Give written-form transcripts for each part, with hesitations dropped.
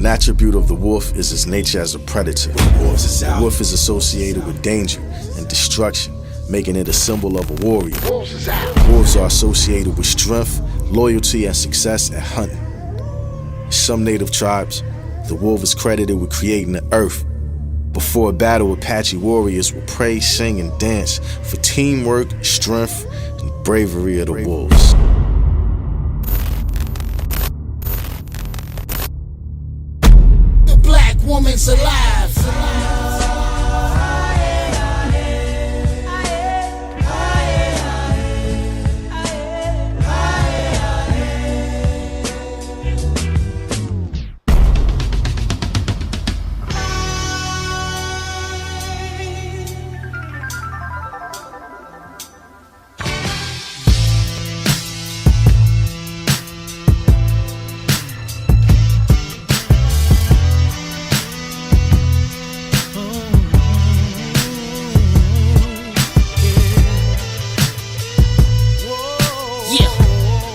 An attribute of the wolf is its nature as a predator. The wolf is associated with danger and destruction, making it a symbol of a warrior. Wolves are associated with strength, loyalty, and success at hunting. In some native tribes, the wolf is credited with creating the earth. Before a battle, Apache warriors will pray, sing, and dance for teamwork, strength, and bravery of the wolves. The black woman's alive.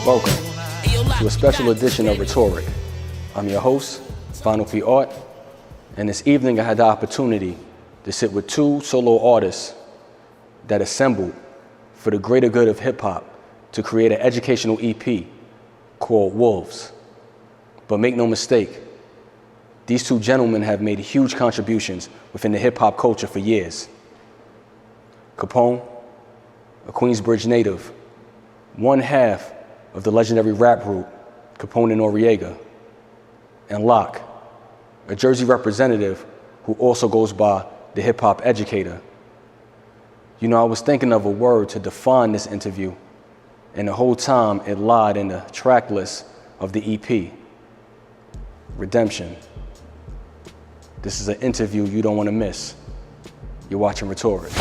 Welcome to a special edition of Rhetoric. I'm your host, Final P Art, and this evening I had the opportunity to sit with two solo artists that assembled for the greater good of hip hop to create an educational EP called Wolves. But make no mistake, these two gentlemen have made huge contributions within the hip hop culture for years. Capone, a Queensbridge native, one half of the legendary rap group Capone N Noreaga, and LAK, a Jersey representative who also goes by the hip-hop Educator. You know, I was thinking of a word to define this interview, and the whole time it lied in the track list of the EP, Redemption. This is an interview you don't want to miss. You're watching Rhetoric.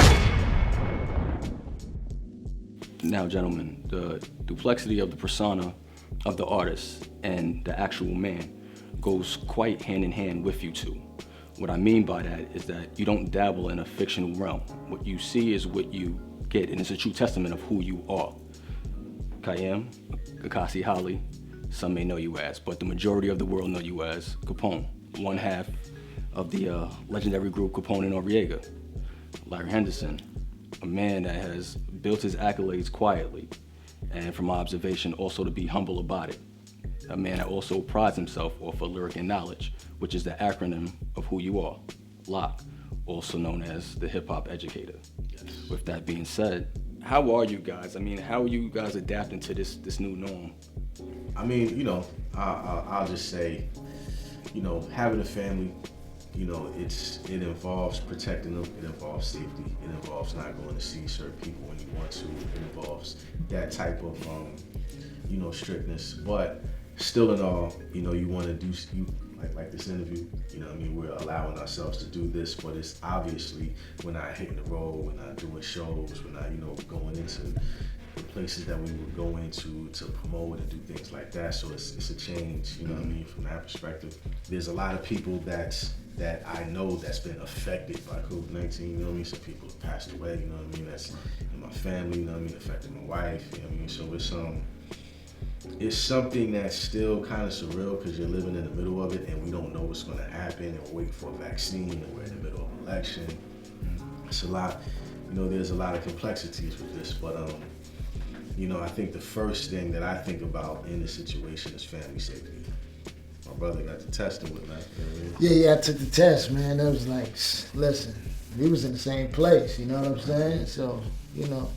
Now, gentlemen, the duplexity of the persona of the artist and the actual man goes quite hand in hand with you two. What I mean by that is that you don't dabble in a fictional realm. What you see is what you get, and it's a true testament of who you are. Kiam Akasi Holley, some may know you as, but the majority of the world know you as Capone, one half of the legendary group Capone N Noreaga. Larry Henderson, a man that has built his accolades quietly, and from my observation, also to be humble about it. A man that also prides himself off of lyric and knowledge, which is the acronym of who you are, LAK, also known as the hip-hop Educator. Yes. With that being said, how are you guys? I mean, how are you guys adapting to this new norm? I mean, you know, I'll just say, you know, having a family, you know, it involves protecting them, it involves safety, it involves not going to see certain people when you want to, it involves that type of, you know, strictness. But still in all, you know, you want to do, like this interview, you know what I mean, we're allowing ourselves to do this, but it's obviously we're not hitting the road, we're not doing shows, we're not, you know, going into the places that we would go into to promote and do things like that. So it's a change, you know what I mean, from that perspective. There's a lot of people that I know that's been affected by COVID-19, you know what I mean? Some people have passed away, you know what I mean? That's in my family, you know what I mean? Affected my wife, you know what I mean? So it's something that's still kind of surreal because you're living in the middle of it and we don't know what's going to happen, and we're waiting for a vaccine, and we're in the middle of an election. It's a lot, you know, there's a lot of complexities with this, but you know, I think the first thing that I think about in this situation is family safety. My brother got the testing with that. Yeah, I took the test, man. That was like, listen, we was in the same place, you know what I'm saying? So, you know,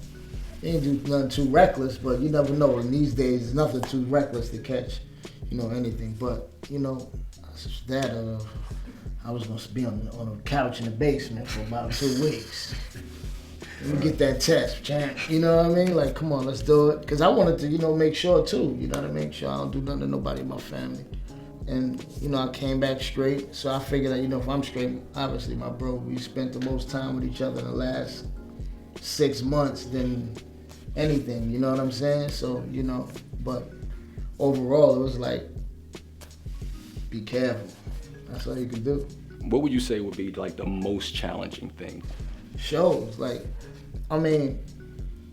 you ain't do nothing too reckless, but you never know. And these days, there's nothing too reckless to catch, you know, anything. But, you know, I was gonna be on a couch in the basement for about 2 weeks. Let me get that test, champ. You know what I mean? Like, come on, let's do it. Because I wanted to, you know, make sure too, you know what I mean? Make sure I don't do nothing to nobody in my family. And, you know, I came back straight. So I figured that, you know, if I'm straight, obviously my bro, we spent the most time with each other in the last 6 months than anything, you know what I'm saying? So, you know, but overall it was like, be careful. That's all you can do. What would you say would be like the most challenging thing? Shows, like, I mean,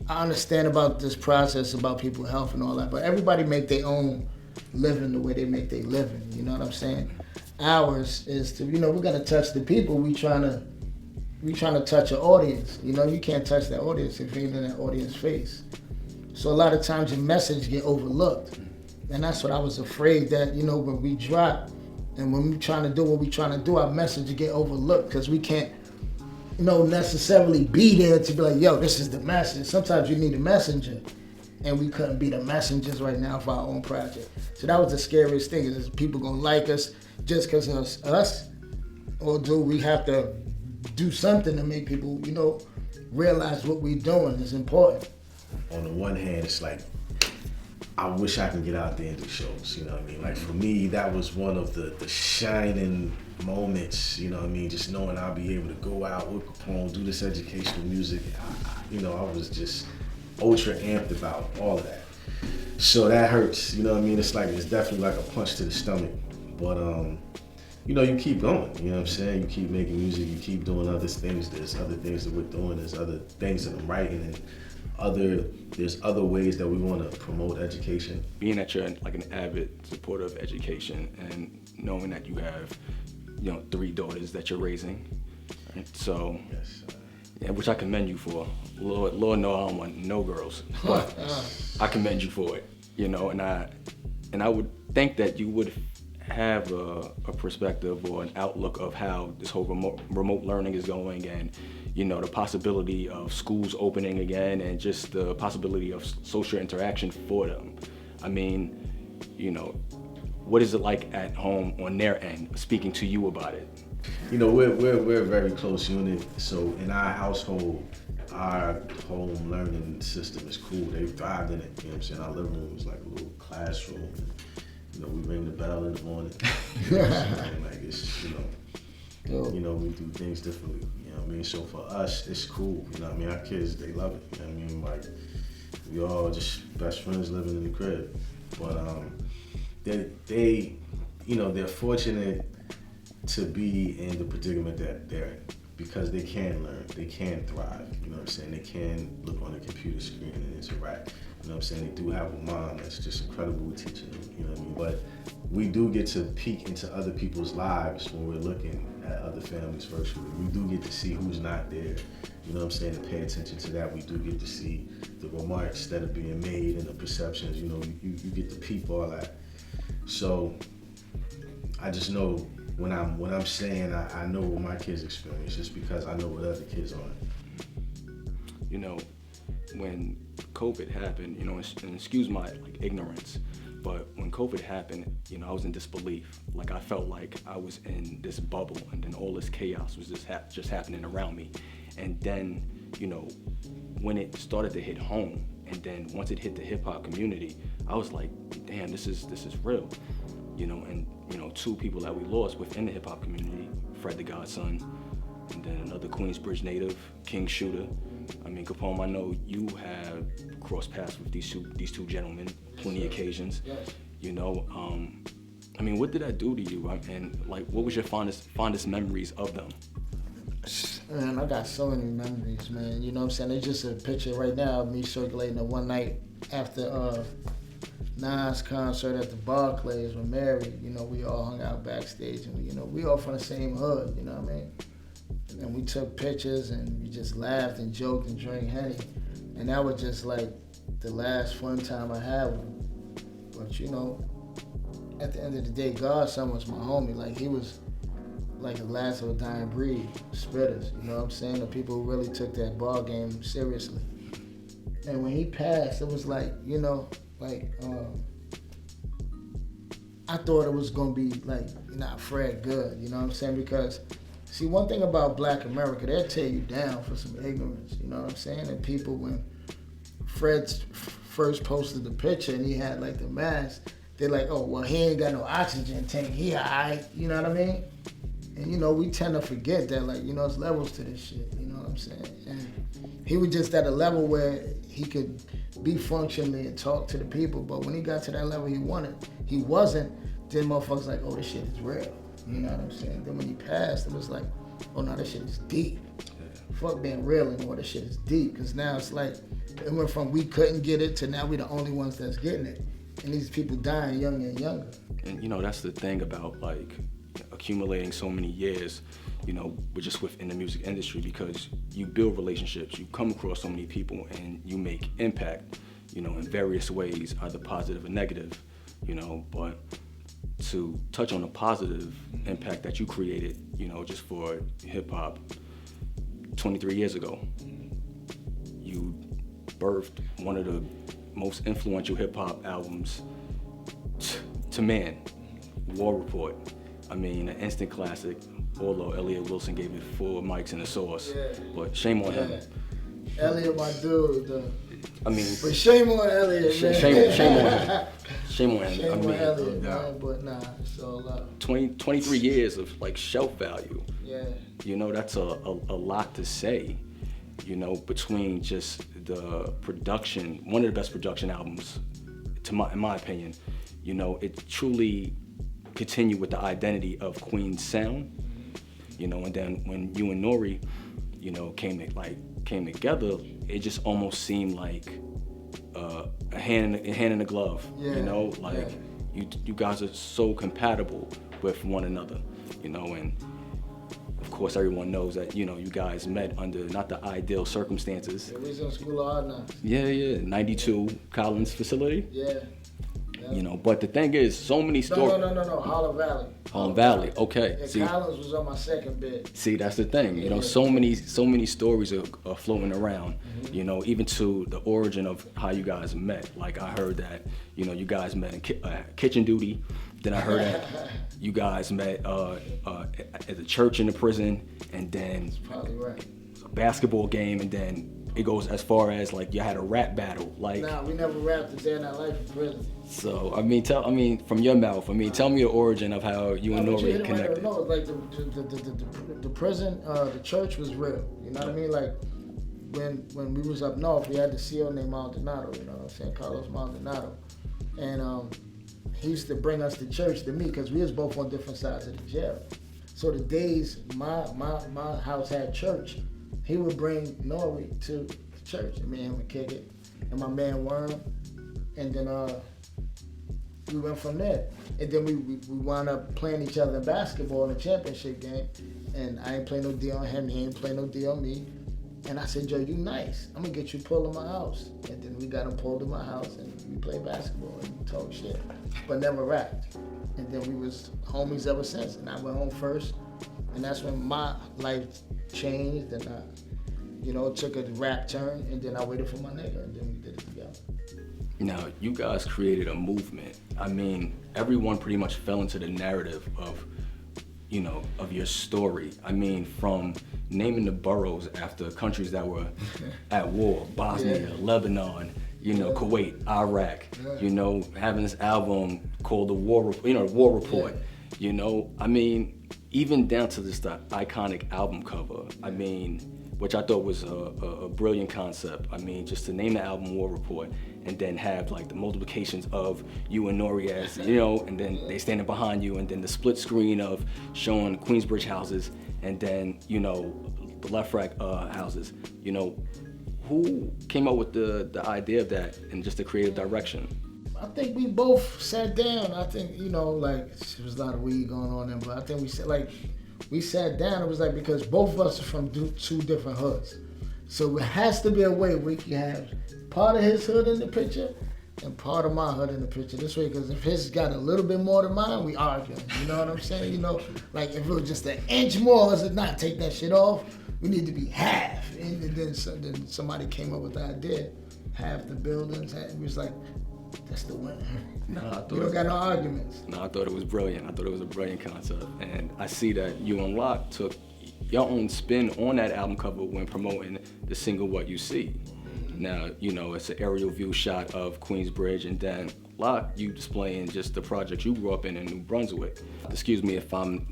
I understand about this process about people's health and all that, but everybody make their own living the way they make their living, you know what I'm saying? ours is to, we're gonna touch the people. We trying to touch an audience. You can't touch that audience if you ain't in that audience face. So a lot of times your message get overlooked. And that's what I was afraid that, when we drop and when we trying to do what we trying to do, our message get overlooked because we can't, necessarily be there to be like, yo, this is the message. Sometimes you need a messenger. And we couldn't be the messengers right now for our own project. So that was the scariest thing, is people gonna like us just because of us? Or do we have to do something to make people, realize what we're doing is important? On the one hand, it's like, I wish I could get out there and do shows, you know what I mean? Like for me, that was one of the shining moments, you know what I mean? Just knowing I'll be able to go out with Capone, do this educational music. I was just ultra amped about all of that. So that hurts, you know what I mean? It's definitely like a punch to the stomach. But you keep going, you know what I'm saying? You keep making music, you keep doing other things. There's other things that we're doing, there's other things that I'm writing, and there's other ways that we want to promote education. Being that you're like an avid supporter of education and knowing that you have, 3 daughters that you're raising, right? So, Yes. yeah, which I commend you for. Lord, no, I don't want no girls, but I commend you for it, and I would think that you would have a perspective or an outlook of how this whole remote learning is going, and the possibility of schools opening again, and just the possibility of social interaction for them. I mean, what is it like at home on their end, speaking to you about it? We're a very close unit. So in our household, our home learning system is cool. They've thrived in it. You know what I'm saying? Our living room is like a little classroom. We ring the bell in the morning. You know what I'm saying? Like it's we do things differently. You know what I mean? So for us, it's cool. You know what I mean? Our kids, they love it. You know what I mean? Like we all just best friends living in the crib. But they're fortunate to be in the predicament that they're in, because they can learn, they can thrive, you know what I'm saying? They can look on a computer screen and interact, you know what I'm saying? They do have a mom that's just incredible with teaching them, you know what I mean? But we do get to peek into other people's lives when we're looking at other families virtually. We do get to see who's not there, you know what I'm saying? And pay attention to that. We do get to see the remarks that are being made and the perceptions, you get to peep all that. So I just know when I'm saying I know what my kids experience, just because I know what other kids are. When COVID happened, and excuse my ignorance, but when COVID happened, I was in disbelief. Like I felt like I was in this bubble, and then all this chaos was just happening around me. And then, when it started to hit home, and then once it hit the hip hop community, I was like, damn, this is real. And 2 people that we lost within the hip hop community, Fred the Godson, and then another Queensbridge native, King Shooter. I mean, Capone, I know you have crossed paths with these two gentlemen, plenty of occasions. Yes. I mean, what did that do to you? And like, what was your fondest memories of them? Man, I got so many memories, man. You know what I'm saying? It's just a picture right now of me circulating it one night after Nas concert at the Barclays with Mary. We all hung out backstage, and we all from the same hood, you know what I mean? And we took pictures, and we just laughed and joked and drank Henny. And that was just like the last fun time I had with him. But at the end of the day, Godson was my homie. Like he was like the last of a dying breed, spitters, you know what I'm saying? The people who really took that ball game seriously. And when he passed, it was like, I thought it was gonna be like not Fred good, you know what I'm saying? Because see, one thing about Black America, they'll tear you down for some ignorance, you know what I'm saying? And people, when Fred first posted the picture and he had like the mask, they're like, oh, well, he ain't got no oxygen tank, he all right, you know what I mean? And we tend to forget that, like, there's levels to this shit, you know what I'm saying? And he was just at a level where he could be functionally and talk to the people, but when he got to that level he wasn't, then motherfuckers like, oh, this shit is real, you know what I'm saying? Then when he passed, it was like, oh, no, this shit is deep. Fuck being real anymore, this shit is deep, because now it's like, it went from we couldn't get it to now we the only ones that's getting it. And these people dying younger and younger. And that's the thing about like accumulating so many years, just within the music industry, because you build relationships, you come across so many people, and you make impact, in various ways, either positive or negative, but to touch on the positive impact that you created, just for hip hop 23 years ago. You birthed one of the most influential hip hop albums to man, War Report. I mean, an instant classic, although Elliott Wilson gave it 4 mics and a sauce. Yeah. But shame on him. Elliott, my dude. But shame on Elliott, man. Shame on him. Shame on Elliott, man. But nah, it's all love. 23 years of shelf value. Yeah. That's a lot to say. Between just the production, one of the best production albums, in my opinion. It truly continued with the identity of Queen's sound. And then when you and Nori, came together, it just almost seemed like a hand in a glove. Yeah. You guys are so compatible with one another. And of course everyone knows that you guys met under not the ideal circumstances. Yeah, we was in School of Hard Knocks. Yeah, 92 Collins facility. Yeah. But the thing is, so many stories. No, Harlem Valley. Harlem Valley, okay. Yeah, see, Collins was on my second bid. See, that's the thing. So many stories are floating around. Mm-hmm. Even to the origin of how you guys met. Like I heard that, you guys met in kitchen duty. Then I heard that you guys met at the church in the prison, and then That's probably right. a basketball game, and then it goes as far as you had a rap battle. Nah, we never rapped a day in our life in prison. So from your mouth, tell me the origin of how you and Nori connected. No, the prison, the church was real. You know what I mean? When we was up north, we had the CO named Maldonado. You know what I'm saying? Carlos Maldonado, and he used to bring us to church to meet because we was both on different sides of the jail. So the days my house had church, he would bring Nori to the church, and me and him would kick it, and my man Worm, and then we went from there. And then we wound up playing each other in basketball in a championship game, and I ain't play no D on him, he ain't play no D on me. And I said, Joe, you nice. I'm gonna get you pulled in my house. And then we got him pulled in my house, and we played basketball and we talked shit, but never rapped. And then we was homies ever since. And I went home first, and that's when my life changed, and I, took a rap turn, and then I waited for my nigga, and then we did it together. Now, you guys created a movement. Everyone pretty much fell into the narrative of your story. From naming the boroughs after countries that were at war, Bosnia, Lebanon, Kuwait, Iraq, having this album called the War Report, even down to this the iconic album cover, which I thought was a brilliant concept. Just to name the album War Report and then have the multiplications of you and Nori as, and then they standing behind you, and then the split screen of showing Queensbridge houses, and then, the left rack houses. Who came up with the idea of that and just the creative direction? I think we both sat down. I think, there was a lot of weed going on there, but I think we sat down. It was because both of us are from two different hoods. So it has to be a way we can have part of his hood in the picture and part of my hood in the picture. This way, because if his got a little bit more than mine, we arguing. You know what I'm saying? If it was just an inch more, I said, nah, take that shit off. We need to be half. And then somebody came up with the idea, half the buildings. It was that's the winner. We don't got no arguments. No, I thought it was brilliant. I thought it was a brilliant concept. And I see that you and Lak took your own spin on that album cover when promoting the single What You See. Now, it's an aerial view shot of Queensbridge, and then Lak, you displaying just the project you grew up in New Brunswick. Excuse me if I'm,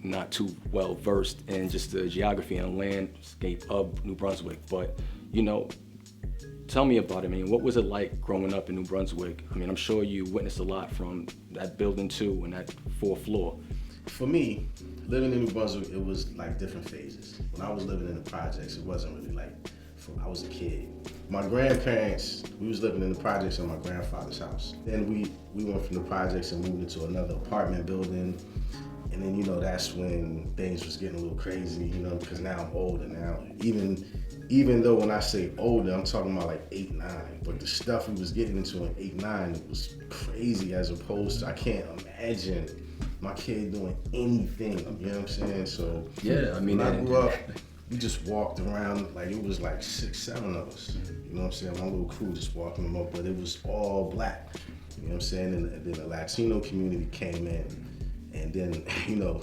not too well versed in just the geography and landscape of New Brunswick, but, tell me about it. What was it like growing up in New Brunswick? I'm sure you witnessed a lot from that building 2 and that 4th floor. For me, living in New Brunswick, it was different phases. When I was living in the projects, it wasn't really I was a kid. My grandparents, we was living in the projects in my grandfather's house. Then we went from the projects and moved into another apartment building. And then, that's when things was getting a little crazy, because now I'm older now. Even though when I say older, I'm talking about like 8, 9. But the stuff we was getting into in 8, 9, it was crazy as opposed to, I can't imagine my kid doing anything, you know what I'm saying? So Yeah, I mean, when I grew up, we just walked around, like it was like 6, 7 of us. You know what I'm saying? My little crew just walking them up, but it was all black. You know what I'm saying? And then the Latino community came in, and then,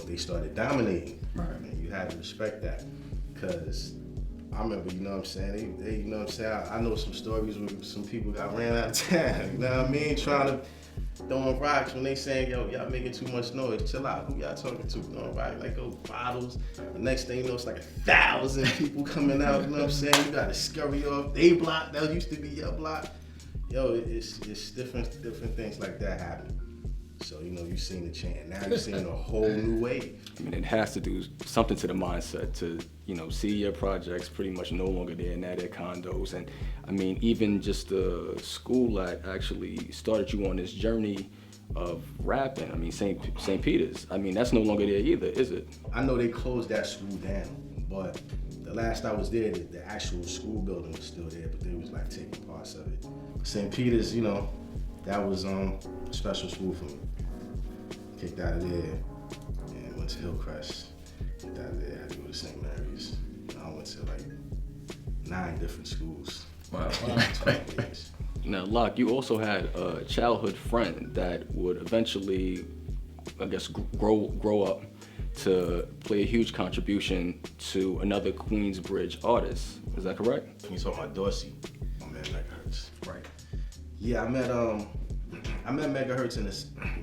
they started dominating. Right. And you had to respect that. Because I remember, you know what I'm saying? They you know what I'm saying? I know some stories where some people got ran out of town, you know what I mean? Trying to throwing rocks when they saying, yo, y'all making too much noise. Chill out. Who y'all talking to? Throwing rocks, like those bottles. The next thing you know, it's like 1,000 people coming out, you know what I'm saying? You gotta scurry off. They block, that used to be your block. Yo, it's different things like that happen. So, you've seen the change. Now you're seeing a whole new wave. I mean, it has to do something to the mindset to, see your projects pretty much no longer there, now they're condos. And I mean, even just the school that actually started you on this journey of rapping, I mean, St. Peter's, I mean, that's no longer there either, is it? I know they closed that school down, but the last I was there, the actual school building was still there, but they was like taking parts of it. St. Peter's, that was a special school for me. Kicked out of there and went to Hillcrest. Kicked out of there, had to go to St. Mary's. I went to like 9 different schools. Wow. 12 years. Now, Lak, you also had a childhood friend that would eventually, I guess, grow up to play a huge contribution to another Queensbridge artist. Is that correct? You talking about Dorsey, my man Megahertz. Right. Yeah, I met Megahertz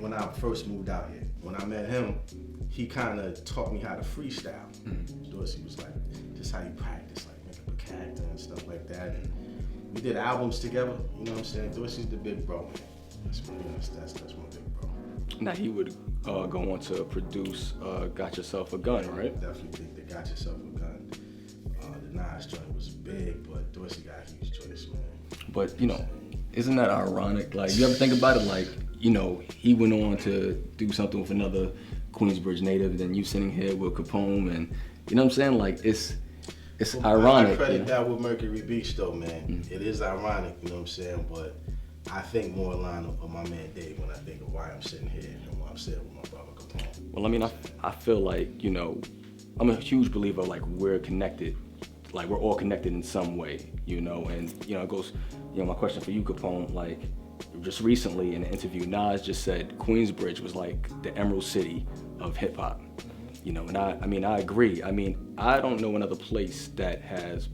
when I first moved out here. When I met him, he kind of taught me how to freestyle. Dorsey was like, just how you practice, like make up a character and stuff like that. And we did albums together, you know what I'm saying? Dorsey's the big bro, man. That's my big bro. Now, he would go on to produce Got Yourself a Gun, right? Definitely think they Got Yourself a Gun. The Nas joint was big, but Dorsey got a huge choice, man. But, isn't that ironic? Like, you ever think about it? Like, he went on to do something with another Queensbridge native, then you sitting here with Capone, and you know what I'm saying? Like, it's ironic. I credit that with Mercury Beach, though, man. It is ironic, you know what I'm saying? But I think more in line of my man Dave when I think of why I'm sitting here and why I'm sitting with my brother Capone. Well, I mean, I feel like, I'm a huge believer, like, we're connected. Like, we're all connected in some way, and, it goes, my question for you, Capone, like, just recently in an interview, Nas just said Queensbridge was like the Emerald City of hip hop, and I agree. I mean, I don't know another place that have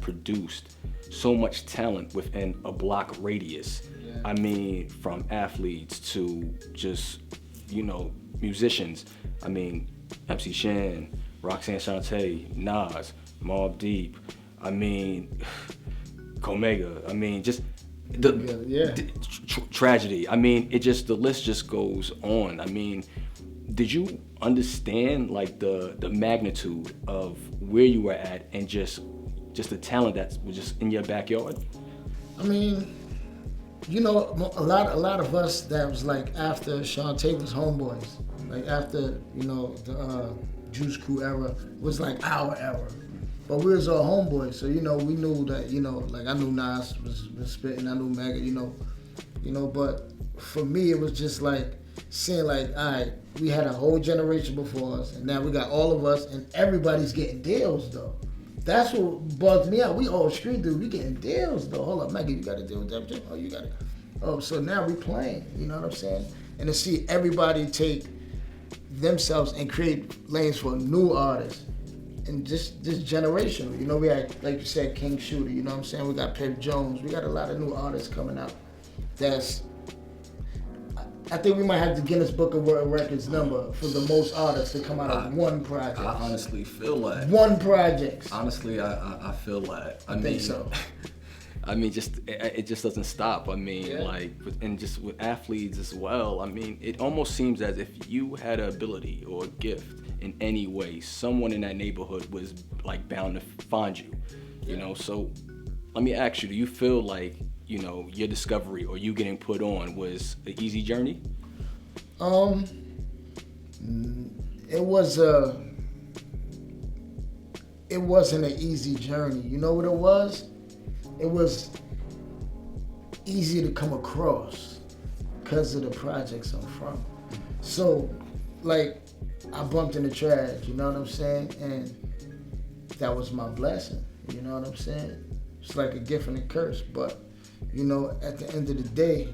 produced so much talent within a block radius. Yeah. I mean, from athletes to just, musicians. I mean, MC Shan, Roxanne Shante, Nas, Mobb Deep, I mean, Comega, I mean, just tragedy. I mean, the list just goes on. I mean, did you understand like the magnitude of where you were at and just the talent that was just in your backyard? I mean, a lot of us that was like after Shantae was homeboys, like after the Juice Crew era was like our era. But we was all homeboys, so we knew that like I knew Nas was spitting, I knew Mega, but for me it was just like seeing like, all right, we had a whole generation before us, and now we got all of us, and everybody's getting deals though. That's what bugs me out. We all street dudes, we getting deals though. Hold up, Mega, you got to deal with that. Oh, you got it. Oh, so now we playing. You know what I'm saying? And to see everybody take themselves and create lanes for new artists. And just generational, we had, like you said, King Shooter, you know what I'm saying? We got Pip Jones, we got a lot of new artists coming out. I think we might have the Guinness Book of World Records number for the most artists to come out of one project. I honestly feel that. One project. Honestly, I feel that. I think so. I mean, it just doesn't stop. I mean, and just with athletes as well. I mean, it almost seems as if you had an ability or a gift in any way, someone in that neighborhood was like bound to find you. So let me ask you: do you feel like your discovery or you getting put on was an easy journey? it wasn't an easy journey. You know what it was? It was easy to come across because of the projects I'm from. So, like, I bumped in the trash, you know what I'm saying? And that was my blessing, you know what I'm saying? It's like a gift and a curse, but, you know, at the end of the day,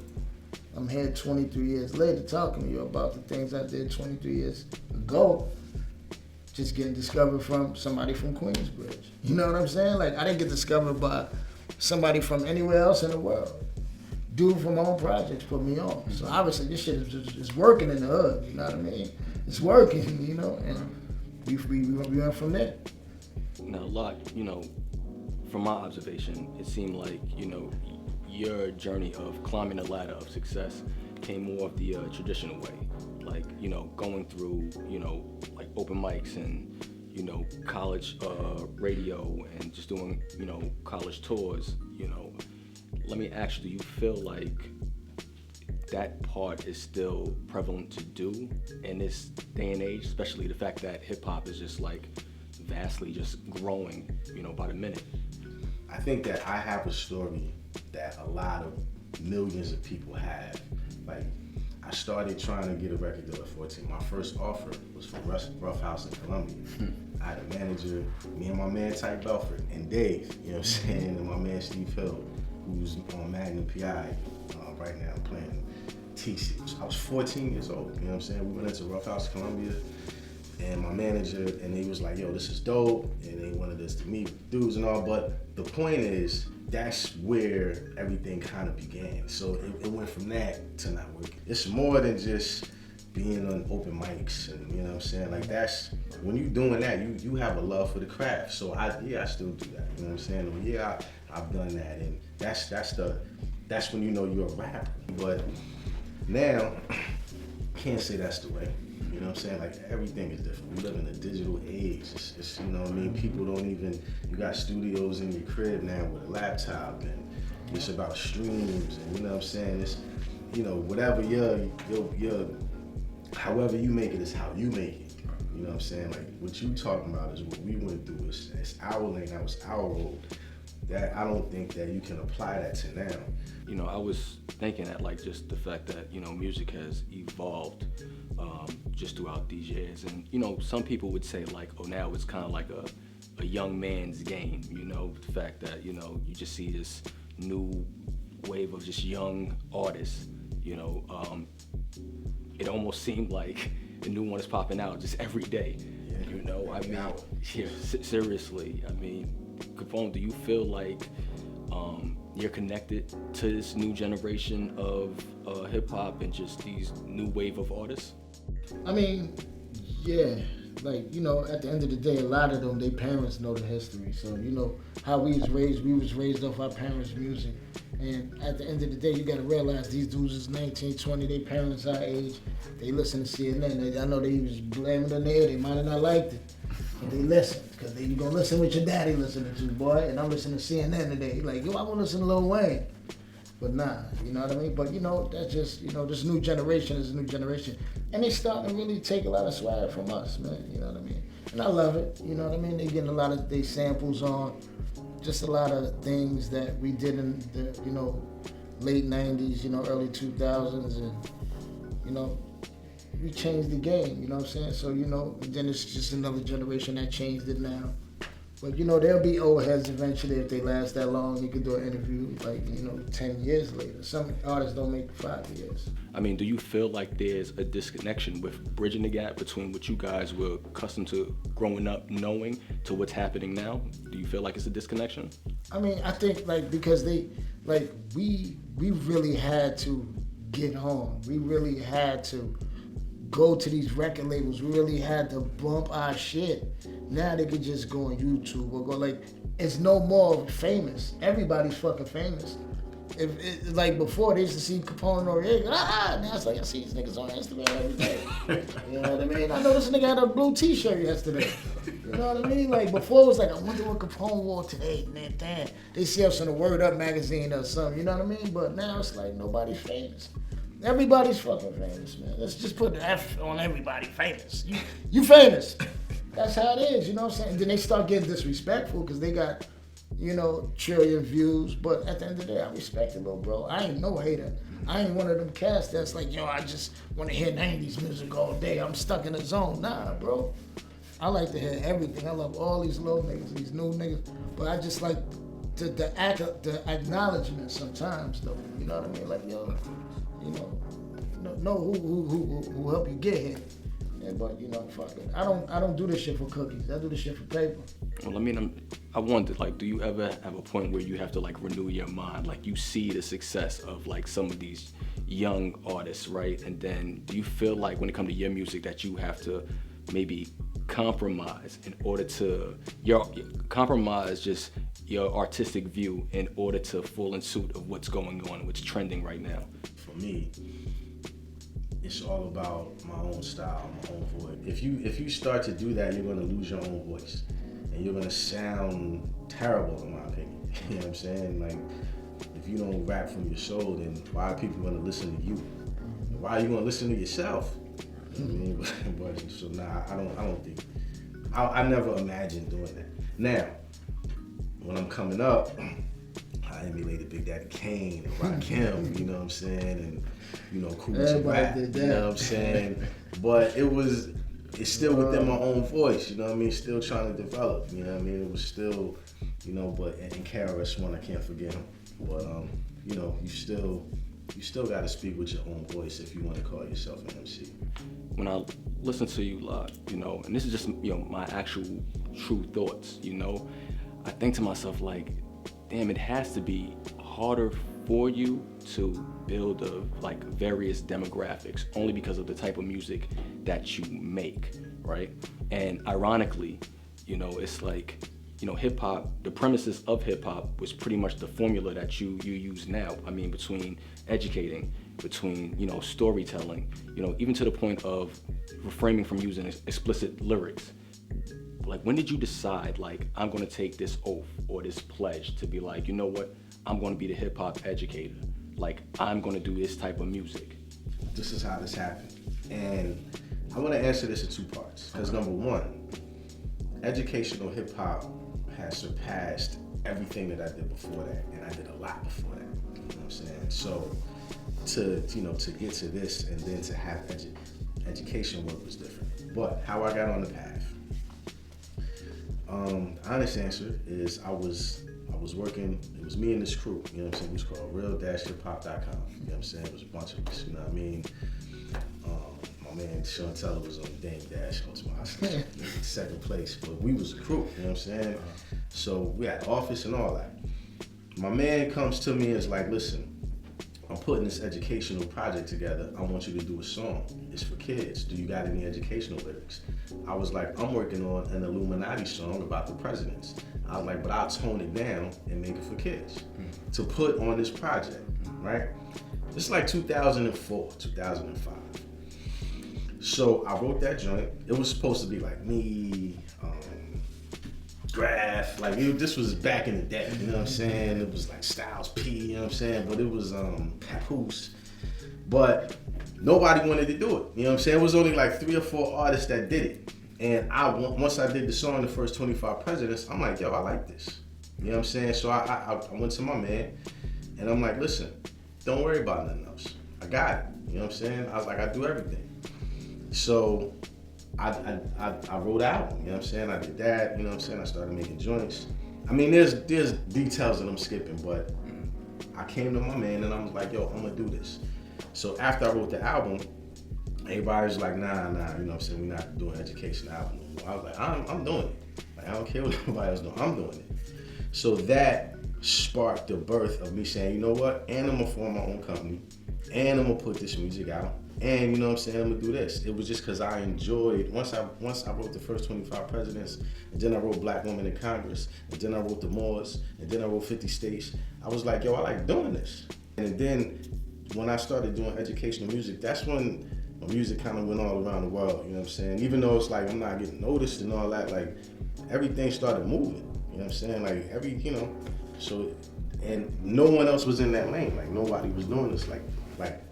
I'm here 23 years later talking to you about the things I did 23 years ago, just getting discovered from somebody from Queensbridge. You know what I'm saying? Like, I didn't get discovered by somebody from anywhere else in the world. Dude from my own projects put me on. So obviously this shit is working in the hood, you know what I mean? It's working, you know, and we went from there. Now, Lak, you know, from my observation, it seemed like, you know, your journey of climbing the ladder of success came more of the traditional way. Like, you know, going through, you know, like open mics and, you know, college radio and just doing, you know, college tours, you know. Let me ask you, do you feel like that part is still prevalent to do in this day and age, especially the fact that hip hop is just like vastly just growing, you know, by the minute? I think that I have a story that a lot of millions of people have. Like, I started trying to get a record deal at 14. My first offer was for Rough House in Columbia. I had a manager, me and my man Ty Belford, and Dave, you know what I'm saying, and my man Steve Hill, who's on Magnum PI right now playing TC. I was 14 years old, you know what I'm saying? We went into Rough House Columbia, and my manager, and he was like, yo, this is dope, and they wanted us to meet dudes and all, but the point is, that's where everything kind of began. So it went from that to not working. It's more than just being on open mics, and you know what I'm saying? Like, that's, when you're doing that, you have a love for the craft. So I still do that, you know what I'm saying? Yeah, I've done that, and that's when you know you're a rapper. But now, can't say that's the way. You know what I'm saying? Like, everything is different. We live in a digital age. It's you know what I mean? People don't even, you got studios in your crib now with a laptop, and it's about streams, and you know what I'm saying? It's, you know, whatever your however you make it is how you make it. You know what I'm saying? Like, what you talking about is what we went through. It's our lane, that was our road. That I don't think that you can apply that to now. You know, I was thinking that, like, just the fact that, you know, music has evolved just throughout these years. And, you know, some people would say, like, oh, now it's kind of like a young man's game, you know, the fact that, you know, you just see this new wave of just young artists, you know. It almost seemed like the new one is popping out just every day, you know. I mean, yeah, seriously, I mean, Capone, do you feel like you're connected to this new generation of hip hop and just these new wave of artists? I mean, yeah, like, you know, at the end of the day, a lot of them, their parents know the history. So, you know, how we was raised off our parents' music. And at the end of the day, you gotta realize these dudes is 19, 20, their parents our age, they listen to CNN. I know they was blaming on there, they might have not liked it. But they listen, because you gonna listen with your daddy listening to, boy, and I'm listening to CNN today. Like, yo, I wanna listen to Lil Wayne. But nah, you know what I mean? But, you know, that's just, you know, this new generation is a new generation. And they starting to really take a lot of swag from us, man, you know what I mean? And I love it, you know what I mean? They getting a lot of they samples on just a lot of things that we did in the, you know, late 90s, you know, early 2000s, and, you know, we changed the game, you know what I'm saying? So, you know, then it's just another generation that changed it now. But, you know, there'll be old heads eventually if they last that long. You could do an interview, like, you know, 10 years later. Some artists don't make 5 years. I mean, do you feel like there's a disconnection with bridging the gap between what you guys were accustomed to growing up knowing to what's happening now? Do you feel like it's a disconnection? I mean, I think, like, because we really had to get on. We really had to go to these record labels. We really had to bump our shit. Now they could just go on YouTube or go, like, it's no more famous. Everybody's fucking famous. Like before, they used to see Capone N Noreaga. Now it's like, I see these niggas on Instagram every day. You know what I mean? I know this nigga had a blue t-shirt yesterday. You know what I mean? Like before it was like, I wonder what Capone wore today. Man, damn. They see us in the Word Up magazine or something, you know what I mean? But now it's like, nobody's famous. Everybody's fucking famous, man. Let's just put the F on everybody famous. You famous. That's how it is, you know what I'm saying? And then they start getting disrespectful because they got, trillion views. But at the end of the day, I respect it, little bro. I ain't no hater. I ain't one of them cats that's like, I just want to hear 90s music all day. I'm stuck in the zone. Nah, bro. I like to hear everything. I love all these little niggas, these new niggas. But I just like the acknowledgement sometimes, though. You know what I mean? Like, know who helped you get here. Yeah, but fuck it. I don't do this shit for cookies. I do this shit for paper. Well, I mean, I wondered, like, do you ever have a point where you have to like renew your mind? Like, you see the success of like some of these young artists, right? And then do you feel like when it comes to your music that you have to maybe compromise in order to compromise just your artistic view in order to fall in suit of what's going on, what's trending right now? For me, it's all about my own style, my own voice. If you start to do that, you're gonna lose your own voice. And you're gonna sound terrible, in my opinion. You know what I'm saying? Like, if you don't rap from your soul, then why are people gonna listen to you? Why are you gonna listen to yourself? You know what I mean? But so nah, I don't think. I never imagined doing that. Now, when I'm coming up, I emulated Big Daddy Kane and Rakim, you know what I'm saying, and cool to rap, you know what I'm saying. But it's still within my own voice, you know what I mean. Still trying to develop, you know what I mean. It was still, but and KRS-One, I can't forget him. But you still got to speak with your own voice if you want to call yourself an MC. When I listen to you, like, and this is just my actual true thoughts, I think to myself like, damn, it has to be harder for you to build like various demographics only because of the type of music that you make, right? And ironically, it's like, hip hop, the premises of hip hop was pretty much the formula that you use now. I mean, between educating, between, storytelling, even to the point of refraining from using explicit lyrics. Like, when did you decide, like, I'm gonna take this oath or this pledge to be like, you know what, I'm gonna be the hip hop educator. Like, I'm gonna do this type of music. This is how this happened. And I wanna answer this in two parts. Because number one, educational hip hop has surpassed everything that I did before that. And I did a lot before that, you know what I'm saying? So to get to this and then to have education work was different. But how I got on the path. Honest answer is I was working, it was me and this crew, you know what I'm saying? It was called Rhe.tor.ic, you know what I'm saying? It was a bunch of us, you know what I mean? My man Sean Teller was on the Dame Dash, second place, but we was a crew, you know what I'm saying? So we had office and all that. My man comes to me and is like, listen, I'm putting this educational project together. I want you to do a song. It's for kids. Do you got any educational lyrics? I was like, I'm working on an Illuminati song about the presidents. I was like, but I'll tone it down and make it for kids to put on this project, right? It's like 2004, 2005. So I wrote that joint. It was supposed to be like me, Graph, like this was back in the day, you know what I'm saying? It was like Styles P, you know what I'm saying? But it was Papoose. But nobody wanted to do it, you know what I'm saying? It was only like 3 or 4 artists that did it. And once I did the song, the first 25 presidents, I'm like, yo, I like this. You know what I'm saying? So I went to my man and I'm like, listen, don't worry about nothing else. I got it. You know what I'm saying? I was like, I do everything. So I wrote out, you know what I'm saying? I did that, you know what I'm saying? I started making joints. I mean, there's details that I'm skipping, but I came to my man and I was like, yo, I'm gonna do this. So after I wrote the album, everybody was like, nah, you know what I'm saying? We're not doing an education album anymore. I was like, I'm doing it. Like, I don't care what nobody else doing, I'm doing it. So that sparked the birth of me saying, you know what? And I'm gonna form my own company, and I'm gonna put this music out. And you know what I'm saying, I'm gonna do this. It was just cause I enjoyed, once I wrote the first 25 presidents, and then I wrote Black Women in Congress, and then I wrote the Moors, and then I wrote 50 States, I was like, yo, I like doing this. And then when I started doing educational music, that's when my music kind of went all around the world, you know what I'm saying? Even though it's like I'm not getting noticed and all that, like everything started moving, you know what I'm saying? Like so, and no one else was in that lane, like nobody was doing this. Like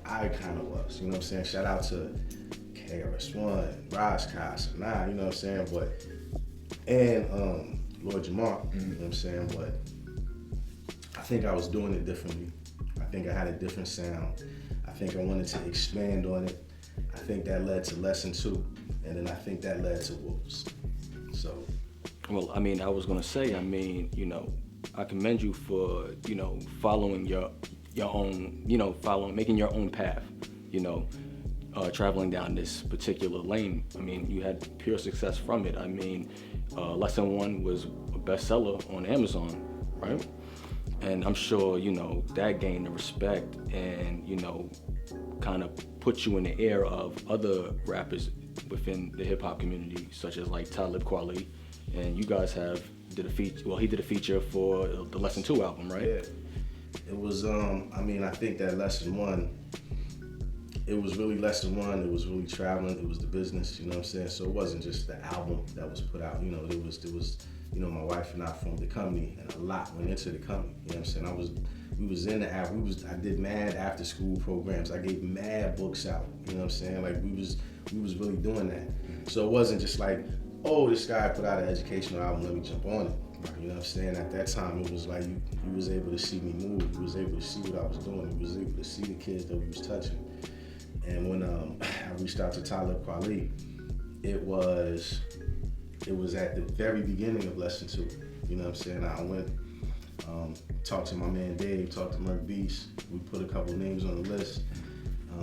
I kind of was, you know what I'm saying? Shout out to KRS-One, Roscoe, Nah, you know what I'm saying? But, and Lord Jamar, you know what I'm saying? But I think I was doing it differently. I think I had a different sound. I think I wanted to expand on it. I think that led to Lesson 2, and then I think that led to Wolves. So. Well, I mean, I was gonna say, I mean, you know, I commend you for, you know, following your own, you know, making your own path, you know, traveling down this particular lane. I mean, you had pure success from it. I mean, Lesson 1 was a bestseller on Amazon, right? And I'm sure, you know, that gained the respect and, you know, kind of put you in the air of other rappers within the hip hop community, such as like Talib Kweli. And you guys did a feature. Well, he did a feature for the Lesson 2 album, right? Yeah. It was, I mean, I think that Lesson 1, it was really Lesson 1. It was really traveling. It was the business, you know what I'm saying? So it wasn't just the album that was put out. You know, it was, you know, my wife and I formed the company, and a lot went into the company. You know what I'm saying? We was in the app. I did mad after school programs. I gave mad books out. You know what I'm saying? Like we was really doing that. So it wasn't just like, oh, this guy put out an educational album, let me jump on it. You know what I'm saying? At that time, it was like you was able to see me move. You was able to see what I was doing. You was able to see the kids that we was touching. And when I reached out to Talib Kweli, it was at the very beginning of Lesson 2. You know what I'm saying? I went, talked to my man Dave, talked to Merc Beast. We put a couple names on the list.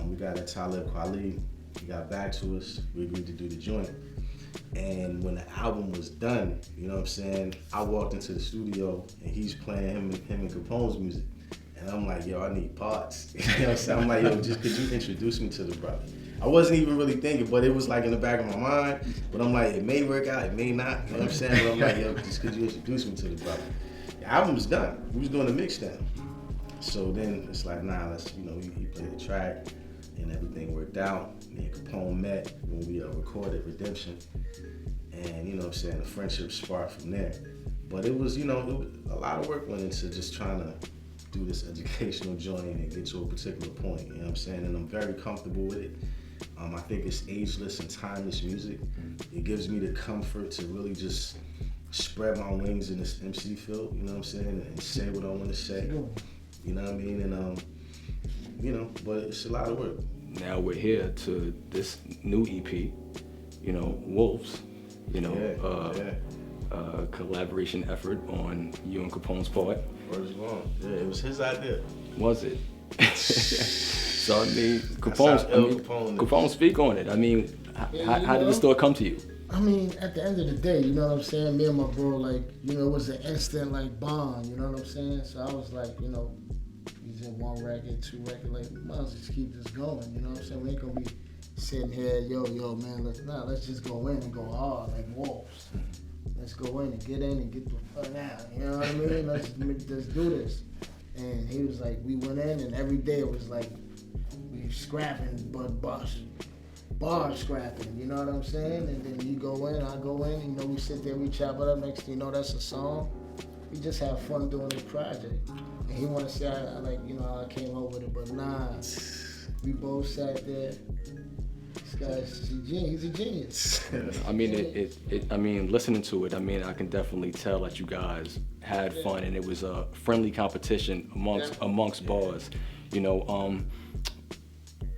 We got at Talib Kweli. He got back to us. We agreed to do the joint. And when the album was done, you know what I'm saying, I walked into the studio and he's playing him and Capone's music. And I'm like, yo, I need parts. You know what I'm saying? I'm like, yo, just could you introduce me to the brother? I wasn't even really thinking, but it was like in the back of my mind. But I'm like, it may work out, it may not. You know what I'm saying? But I'm like, yo, just could you introduce me to the brother? The album was done. We was doing the mix down. So then it's like, nah, let's, you know, he played the track and everything worked out. Me and Capone met when we recorded Redemption. And, you know what I'm saying, the friendship sparked from there. But it was, you know, a lot of work went into just trying to do this educational joint and get to a particular point, you know what I'm saying? And I'm very comfortable with it. I think it's ageless and timeless music. It gives me the comfort to really just spread my wings in this MC field, you know what I'm saying? And say what I want to say, you know what I mean? And, you know, but it's a lot of work. Now we're here to this new EP, you know, Wolves. You know, collaboration effort on you and Capone's part. Where's it going? Yeah, it was his idea. Was it? So I mean, Capone, speak on it. I mean, how did this thought come to you? I mean, at the end of the day, you know what I'm saying? Me and my bro, like, you know, it was an instant like bond. You know what I'm saying? So I was like, you know, he's in 1 record, 2 record, like, might as well just keep this going. You know what I'm saying? We ain't gonna be sitting here, yo, man, let's just go in and go hard like wolves. Let's go in and get the fuck out. You know what I mean? Let's do this. And he was like, we went in, and every day it was like we scrapping, but bar scrapping. You know what I'm saying? And then you go in, I go in. You know, we sit there, we chop it up. Next thing you know, that's a song. We just have fun doing this project. And he want to say, I like, you know, I came up with it, but nah. We both sat there. This guy's he's a genius. I mean, I mean, listening to it, I mean, I can definitely tell that you guys had fun, and it was a friendly competition amongst bars. You know,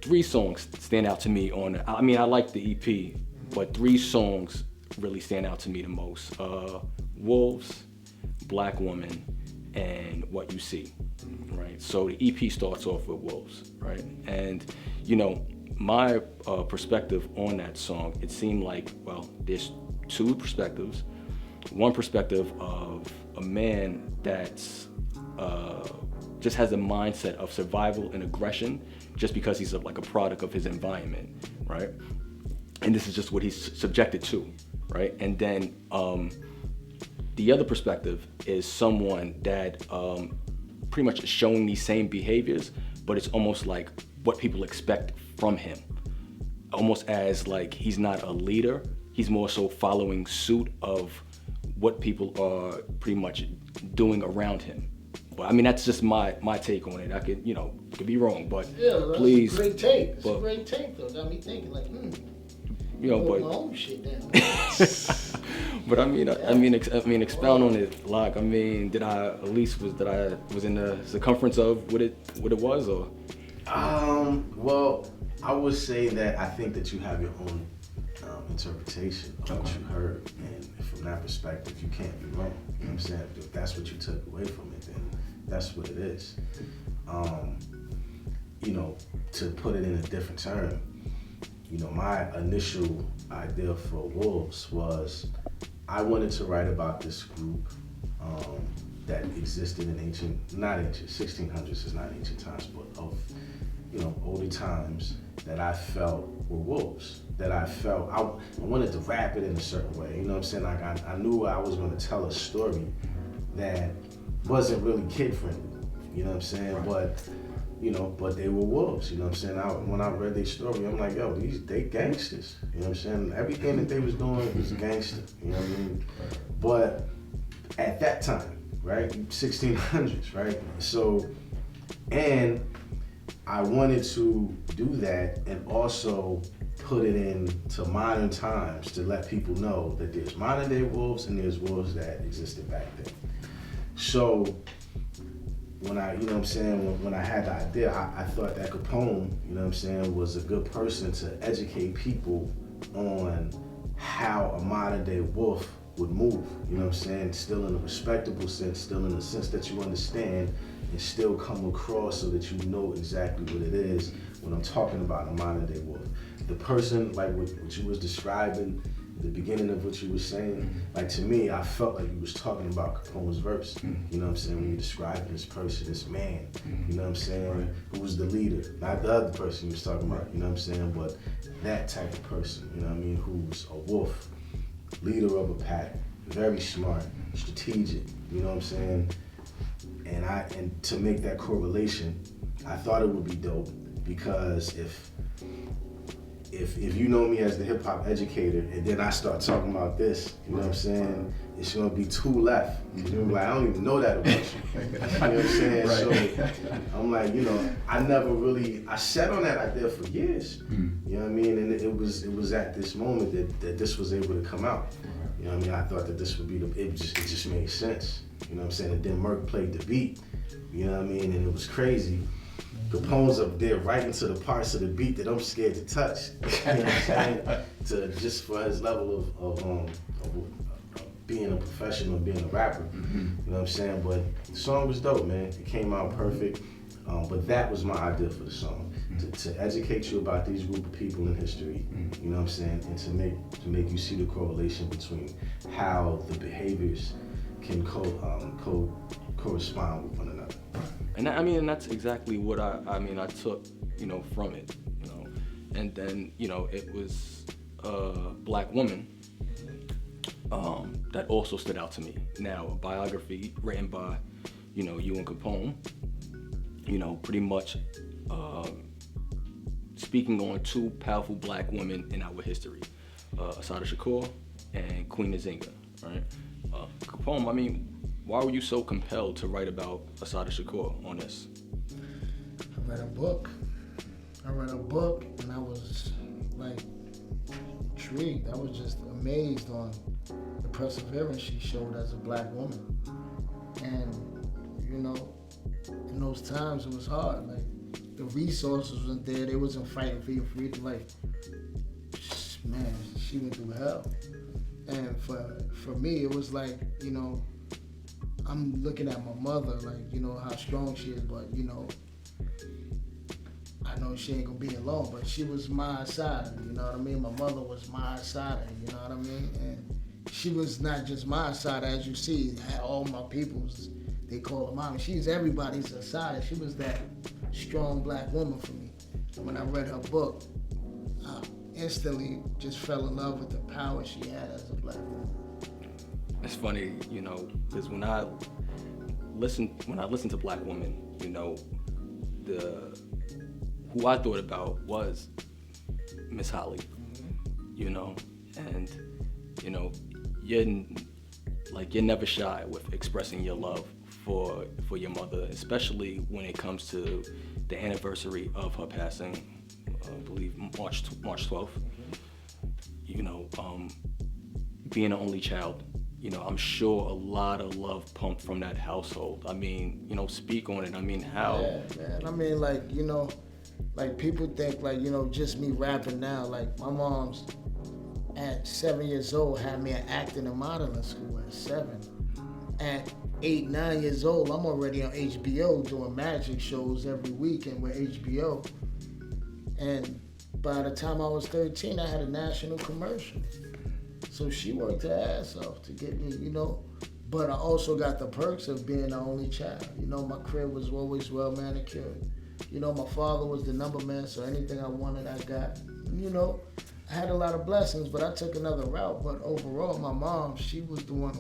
3 songs stand out to me on. I mean, I like the EP, but 3 songs really stand out to me the most. Wolves, Black Woman, and What You See. Right. So the EP starts off with Wolves, right? And you know, my perspective on that song, it seemed like, well, there's 2 perspectives. One perspective of a man that's just has a mindset of survival and aggression just because he's like a product of his environment, right? And this is just what he's subjected to, right? And then the other perspective is someone that pretty much is showing these same behaviors, but it's almost like what people expect from him. Almost as like he's not a leader, he's more so following suit of what people are pretty much doing around him. But I mean, that's just my take on it. I could be wrong, but Yeah, that's please. a great take. It's but, a great take, though. Got me thinking, like, but my own shit down. But I mean, expound on it. Like, I mean, did I was in the circumference of what it was, or? Well, I would say that I think that you have your own interpretation of what you heard, and from that perspective, you can't be wrong. You know what I'm saying? If that's what you took away from it, then that's what it is. To put it in a different term, my initial idea for Wolves was I wanted to write about this group that existed in 1600s is not ancient times, but of older times that I felt were wolves. That I felt I wanted to wrap it in a certain way. You know what I'm saying? Like I knew I was going to tell a story that wasn't really kid friendly. You know what I'm saying? Right. But they were wolves. You know what I'm saying? When I read their story, I'm like, yo, they gangsters. You know what I'm saying? Everything that they was doing was gangster. You know what I mean? But at that time, right, 1600s, right? So, and I wanted to do that and also put it into modern times to let people know that there's modern day wolves and there's wolves that existed back then. So when I, when I had the idea, I thought that Capone, was a good person to educate people on how a modern day wolf would move, still in a respectable sense, still in the sense that you understand and still come across so that you know exactly what it is when I'm talking about a modern day wolf. The person, like what you was describing, the beginning of what you were saying, like to me, I felt like you was talking about Capone's verse, when you described this person, this man, who was the leader, not the other person you was talking about, but that type of person, who's a wolf, leader of a pack, very smart, strategic, and to make that correlation, I thought it would be dope because if you know me as the hip hop educator and then I start talking about this, it's gonna be two left. You're gonna be like, I don't even know that about you. You know what I'm saying? Right. So I'm like, I sat on that idea for years. You know what I mean? And it was at this moment that this was able to come out. You know what I mean? I thought that this would be it just made sense. You know what I'm saying? And then Merc played the beat. You know what I mean? And it was crazy. Capone's up there right into the parts of the beat that I'm scared to touch. You know what I'm saying? Just for his level of being a professional, being a rapper. You know what I'm saying? But the song was dope, man. It came out perfect. But that was my idea for the song. To educate you about these group of people in history, you know what I'm saying? And to make you see the correlation between how the behaviors can correspond with one another. And that's exactly what I took, from it, and then, it was a black woman that also stood out to me. Now, a biography written by, you and Capone, pretty much speaking on two powerful black women in our history, Assata Shakur and Queen Nzinga, right? Capone, why were you so compelled to write about Assata Shakur on this? I read a book and I was like intrigued. I was just amazed on the perseverance she showed as a black woman. And, in those times it was hard. Like the resources wasn't there. They wasn't fighting for your freedom. Like, man, she went through hell. And for me, it was like, I'm looking at my mother, like, how strong she is, but, I know she ain't gonna be alone, but she was my side, you know what I mean? My mother was my side, you know what I mean? And she was not just my side, as you see, all my peoples, they call her mommy. She's everybody's side. She was that strong black woman for me. And when I read her book, I instantly just fell in love with the power she had as a black woman. It's funny, because when I listen to black women, who I thought about was Miss Holley, and you're never shy with expressing your love for your mother, especially when it comes to the anniversary of her passing, I believe March 12th. You know, being an only child, you know, I'm sure a lot of love pumped from that household. I mean, you know, speak on it. I mean, how? Yeah, man. I mean, like, you know, like people think like, you know, just me rapping now. Like my mom's at 7 years old had me at acting and modeling school at 7. At 8, 9 years old, I'm already on HBO doing magic shows every weekend with HBO. And by the time I was 13, I had a national commercial. So she worked her ass off to get me, you know. But I also got the perks of being the only child. You know, my crib was always well manicured. You know, my father was the number man, so anything I wanted, I got. You know, I had a lot of blessings, but I took another route. But overall, my mom, she was the one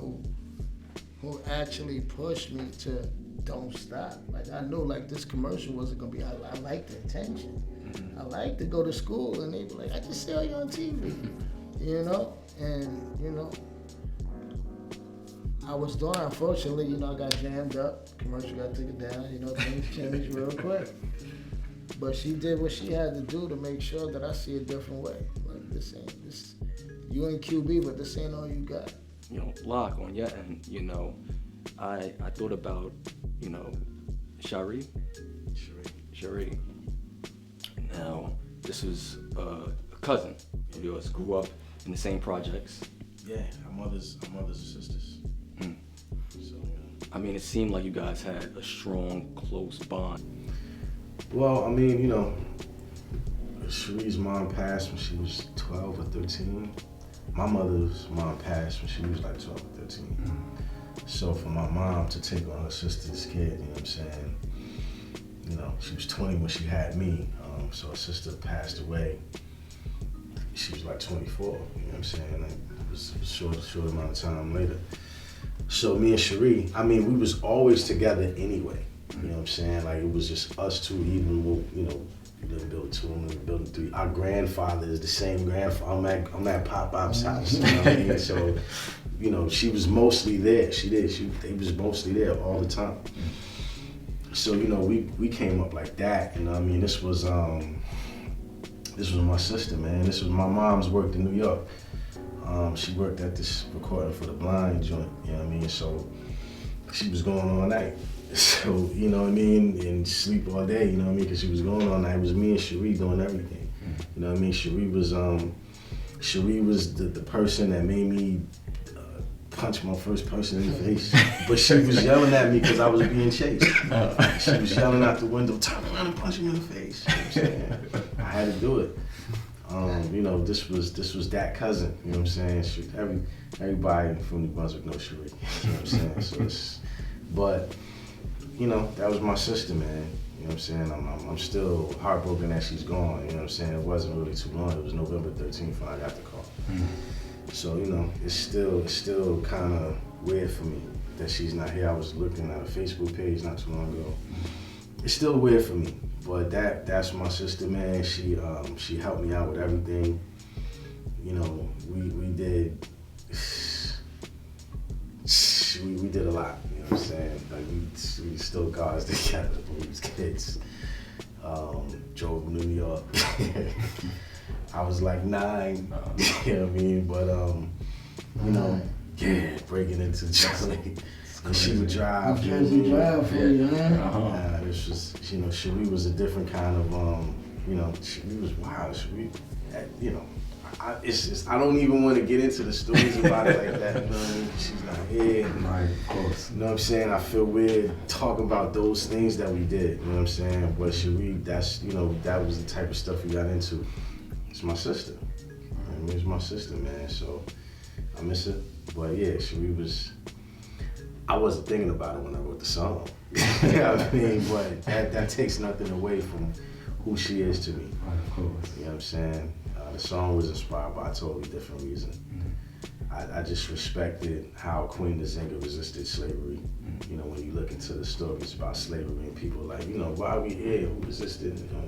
who actually pushed me to don't stop. Like, I knew, like, this commercial wasn't gonna be, I liked the attention. I liked to go to school, and they were like, I just saw you on TV, you know? And, you know, I was doing, unfortunately, you know, I got jammed up, commercial got taken down, you know, things changed real quick. But she did what she had to do to make sure that I see a different way. Like, this, you in QB, but this ain't all you got. You know, Lak, on your end, you know, I thought about, you know, Shari. Now, this is a cousin of yours, grew up in the same projects. Yeah, our mothers are sisters. Mm. So, yeah. I mean, it seemed like you guys had a strong, close bond. Well, I mean, you know, Shari's mom passed when she was 12 or 13. My mother's mom passed when she was like 12 or 13. Mm. So for my mom to take on her sister's kid, you know what I'm saying? You know, she was 20 when she had me. So her sister passed away. She was like 24, you know what I'm saying? Like, it was a short amount of time later. So me and Shari, I mean, we was always together anyway. You know what I'm saying? Like, it was just us two, even when, you know, we didn't build 2 and we built 3. Our grandfather is the same grandfather. I'm at Pop-Pop's house, you know what I mean? So, you know, she was mostly there. They was mostly there all the time. So, you know, we came up like that, you know what I mean? This was my sister, man. This was my mom's worked in New York. She worked at this recording for the blind joint, you know what I mean? So she was going all night. So, you know what I mean? And sleep all day, you know what I mean? Because she was going all night. It was me and Shari doing everything. You know what I mean? Shari was the person that made me punch my first person in the face. But she was yelling at me because I was being chased. She was yelling out the window, turn around and punch him in the face. You know what I'm saying? I had to do it. You know, this was that cousin, you know what I'm saying? Everybody from New Brunswick knows Shari, you know what I'm saying? So but, you know, that was my sister, man. You know what I'm saying? I'm still heartbroken that she's gone, you know what I'm saying? It wasn't really too long. It was November 13th when I got the call. Mm-hmm. So, you know, it's still kind of weird for me that she's not here. I was looking at a Facebook page not too long ago. It's still weird for me, but that's my sister, man. She helped me out with everything. You know, we did a lot. You know what I'm saying? Like we stole cars together when we was kids. Drove to New York. I was like 9, you know what I mean? But, you know, yeah, breaking into Johnny. And she would drive. New Jersey drive for you, huh? This was, you know, Shari was a different kind of, you know, Shari was wild. Shari, you know, it's just, I don't even want to get into the stories about it like that, you know what I mean? She's not here. Right, of course. You know what I'm saying? I feel weird talking about those things that we did, you know what I'm saying? But Shari, that's, you know, that was the type of stuff we got into. It's my sister. I mean, it's my sister, man. So I miss her. But yeah, Shari was. I wasn't thinking about it when I wrote the song. You know what I mean? But that takes nothing away from who she is to me. Right, of course. You know what I'm saying? The song was inspired by a totally different reason. I just respected how Queen Nzinga resisted slavery. You know, when you look into the stories about slavery and people like, you know, why are we here? Who resisted? You know,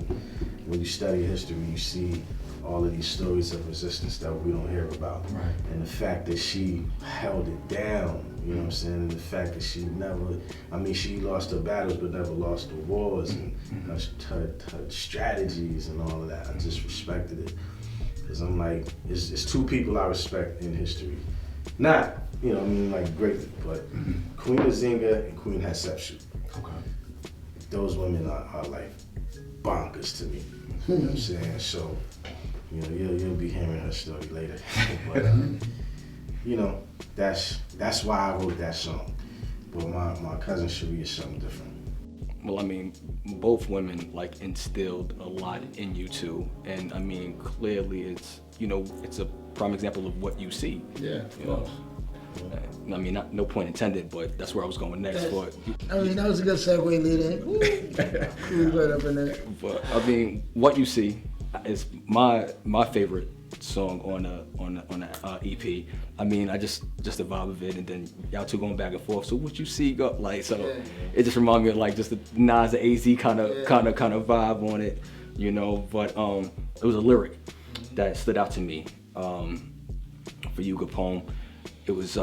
when you study history, you see all of these stories of resistance that we don't hear about. Right. And the fact that she held it down, you know what I'm saying? And the fact that she she lost her battles but never lost the wars, and her strategies and all of that. I just respected it. Because I'm like, it's two people I respect in history. Not, like greatly, but Queen Nzinga and Queen Hatshepsut. Okay. Those women are like bonkers to me. You know what I'm saying? So, you'll be hearing her story later. But, that's why I wrote that song. But my cousin Cherie is something different. Well, I mean, both women like instilled a lot in you too, and I mean, clearly it's a prime example of what you see. Yeah. I mean, no point intended, but that's where I was going next. But that was a good segue, lead in. Right up in there. But I mean, what you see is my favorite song on the EP. I mean, I just the vibe of it, and then y'all two going back and forth. So what you see go like, so it just reminded me of like just the Nas and AZ kind of vibe on it, But it was a lyric that stood out to me for you, Capone. It was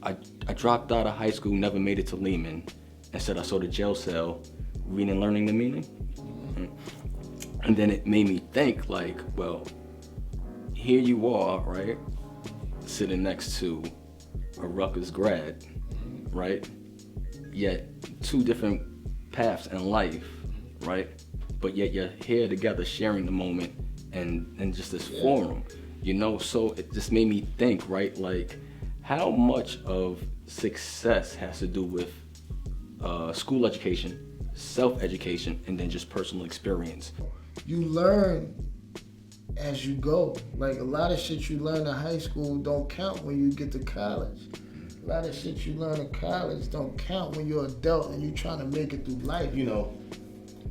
I dropped out of high school, never made it to Lehman. Instead, I saw the jail cell, reading and learning the meaning. And then it made me think like, well, here you are, right? Sitting next to a Rutgers grad, right? Yet two different paths in life, right? But yet you're here together sharing the moment and just this forum, So it just made me think, right? Like how much of success has to do with school education, self-education, and then just personal experience. You learn as you go. Like a lot of shit you learn in high school don't count when you get to college. A lot of shit you learn in college don't count when you're an adult and you're trying to make it through life.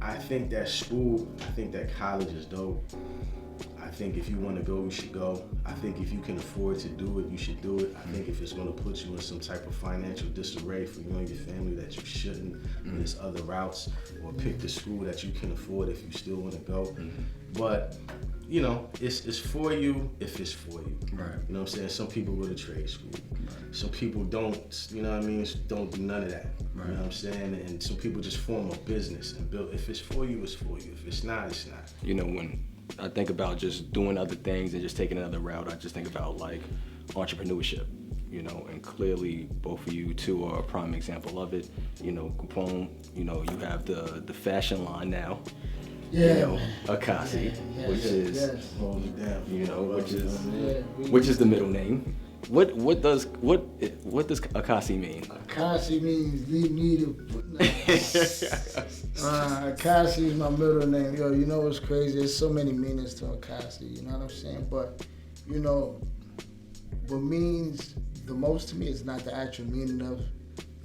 I think that college is dope. I think if you want to go, you should go. I think if you can afford to do it, you should do it. I think if it's going to put you in some type of financial disarray for you and your family, that you shouldn't. There's other routes, or pick the school that you can afford if you still want to go. But, it's for you if it's for you. Right. You know what I'm saying? Some people go to trade school. Right. Some people don't, don't do none of that. Right. You know what I'm saying? And some people just form a business and build. If it's for you, it's for you. If it's not, it's not. When I think about just doing other things and just taking another route, I just think about like entrepreneurship, and clearly both of you two are a prime example of it. Capone, you have the fashion line now. Yeah. Akasi, which is the middle name. What does Akasi mean? Akasi means lead me to. Akasi is my middle name. Yo, you know what's crazy? There's so many meanings to Akasi. You know what I'm saying? But what means the most to me is not the actual meaning of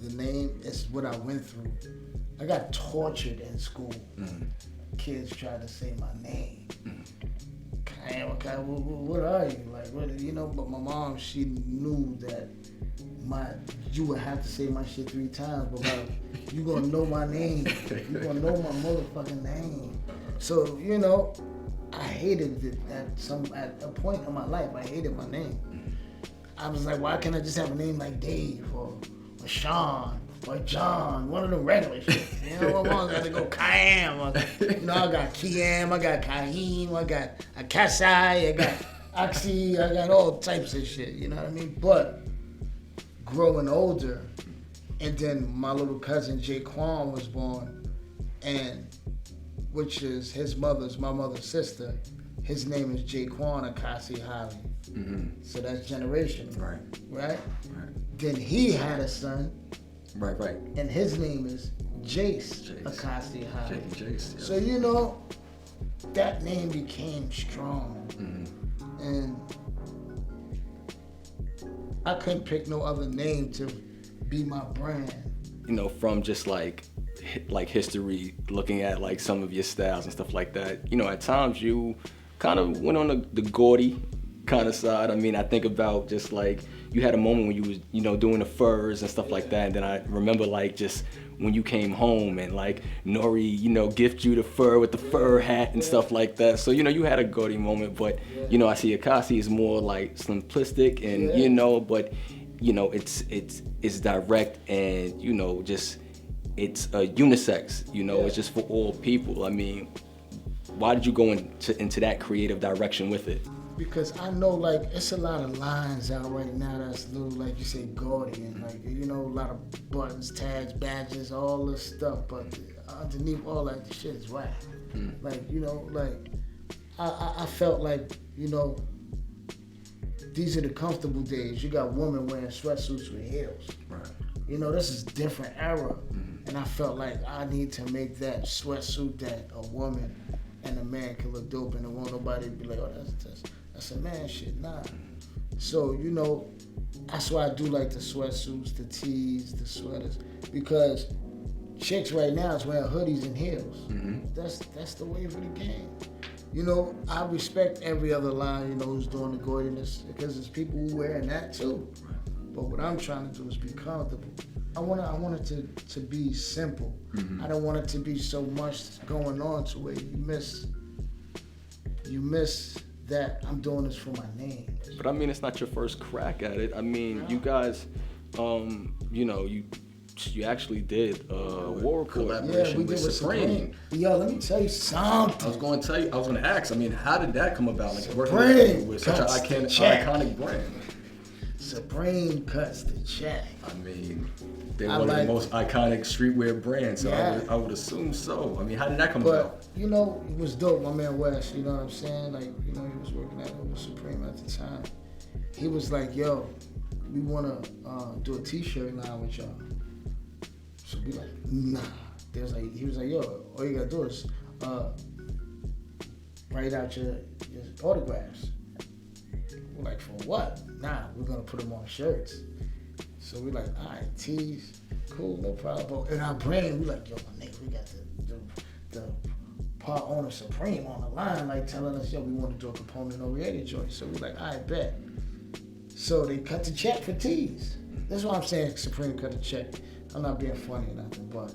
the name. It's what I went through. I got tortured in school. Kids tried to say my name. What are you? Like, but my mom, she knew that you would have to say my shit 3 times, but like, you gonna know my name. You gonna know my motherfucking name. So, I hated it at a point in my life. I hated my name. I was like, why can't I just have a name like Dave or Sean or John, one of them regular shit. My mom got to go Kiam. I got Kiam, I got Kaim, I got Akasi, I got Oxy, I got all types of shit, you know what I mean? But growing older, and then my little cousin Jaquan was born, and which is my mother's sister. His name is Jaquan Akasi Holley. So that's generational. Right? Then he had a son. Right. And his name is Jace Akasi Holley. Jace. Yeah. So that name became strong, and I couldn't pick no other name to be my brand. From just like history, looking at like some of your styles and stuff like that. At times you kind of went on the gaudy kind of side. I mean, I think about just like you had a moment when you was, you know, doing the furs and stuff like that. And then I remember like just when you came home and like Nori, you know, gift you the fur with the fur hat and stuff like that. So, you know, you had a gaudy moment, but, you know, I see Akasi is more like simplistic and, you know, but, you know, it's direct and, you know, just, it's unisex, you know, it's just for all people. I mean, why did you go into that creative direction with it? Because I know, like, it's a lot of lines out right now that's a little, like you say, gaudy and, like, you know, a lot of buttons, tags, badges, all this stuff. But underneath all that, the shit is whack. Like, you know, like, I felt like, you know, these are the comfortable days. You got women wearing sweatsuits with heels. Right. You know, this is a different era. And I felt like I need to make that sweatsuit that a woman and a man can look dope in and won't nobody be like, oh, that's a man shit. Nah. So, you know, that's why I do like the sweatsuits, the tees, the sweaters, because chicks right now is wearing hoodies and heels. That's the wave of the game. You know, I respect every other line, you know, who's doing the gaudiness, because there's people who wearing that too. But what I'm trying to do is be comfortable. I want it to be simple. I don't want it to be so much going on to where you miss that I'm doing this for my name. But I mean, it's not your first crack at it. I mean, you guys, you know, you actually did a war collaboration with Supreme. Yo, let me tell you something. I was going to ask, I mean, how did that come about? Like Supreme working with such an iconic brand. Supreme cuts the check. I mean, they're one of the most iconic streetwear brands, so I would assume so. I mean, how did that come about? You know, it was dope. My man Wes, you know what I'm saying? Like, you know, he was working at Supreme at the time. He was like, yo, we want to do a t-shirt line with y'all. So we like, nah. He was like, yo, all you gotta do is write out your autographs. We're like, for what? Nah, we're gonna put them on shirts. So we're like, all right, tees, cool, no problem. In our brain, we like, yo, my nigga, we got the part owner Supreme on the line, like telling us, yo, we want to do a Capone N Noreaga joint. So we're like, all right, bet. So they cut the check for tees. That's why I'm saying Supreme cut the check. I'm not being funny or nothing, but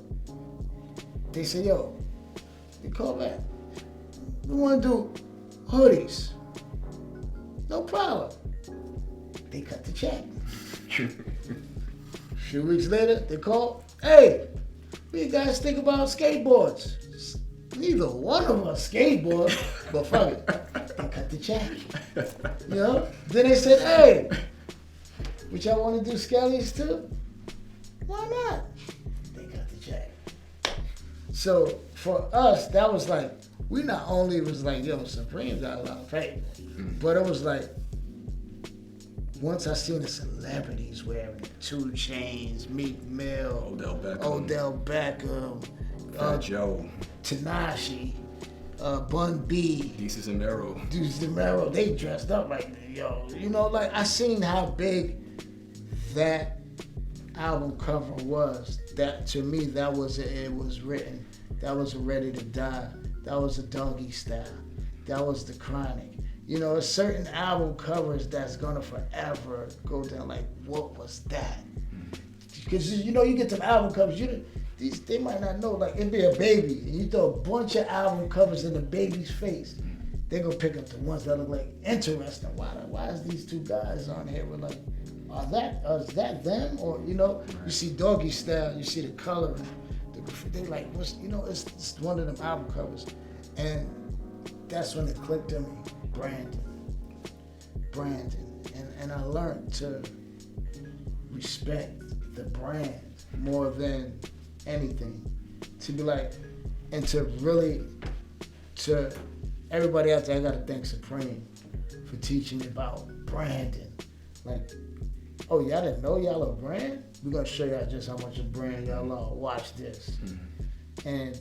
they say, yo, they call back. We want to do hoodies. No problem. They cut the check. A few weeks later, they call, hey, what do you guys think about skateboards? Neither one of us skateboard, but fuck it. They cut the check. You know? Then they said, hey, would y'all want to do skellies too? Why not? They cut the check. So for us, that was like, we not only was like, yo, Supreme got a lot of faith, but it was like, once I seen the celebrities wearing 2 Chainz, Meek Mill, Odell Beckham, Joe, Tanashi, Bun B, Deuces and Mero, they dressed up like, yo, you know, like I seen how big that album cover was. That to me, it was written. That was a Ready to Die. That was a Doggy Style. That was the Chronic. You know, certain album covers that's gonna forever go down. Like, what was that? Because you know, you get them album covers. They might not know. Like, it'd be a baby, and you throw a bunch of album covers in the baby's face. They gonna pick up the ones that look like interesting. Why is these 2 guys on here? We're like, is that them? Or you know, you see Doggy Style, you see the color. They like, you know, it's one of them album covers, and that's when it clicked to me. Brandon, and I learned to respect the brand more than anything. To be like, and to really, to everybody out there, I gotta thank Supreme for teaching me about branding. Like, oh, y'all didn't know y'all a brand? We're gonna show y'all just how much a brand y'all are. Watch this. And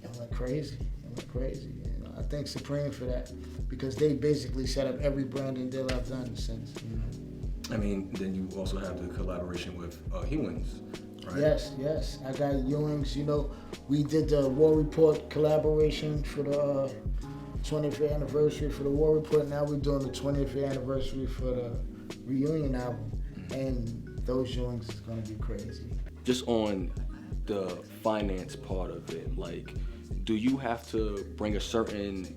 it went crazy. You know, I thank Supreme for that, because they basically set up every branding deal I've done since. You know. I mean, then you also have the collaboration with Ewing's, right? Yes. I got Ewing's. You know, we did the War Report collaboration for 20th anniversary for the War Report. Now we're doing the 20th anniversary for the Reunion album. And those joints is gonna be crazy. Just on the finance part of it, like, do you have to bring a certain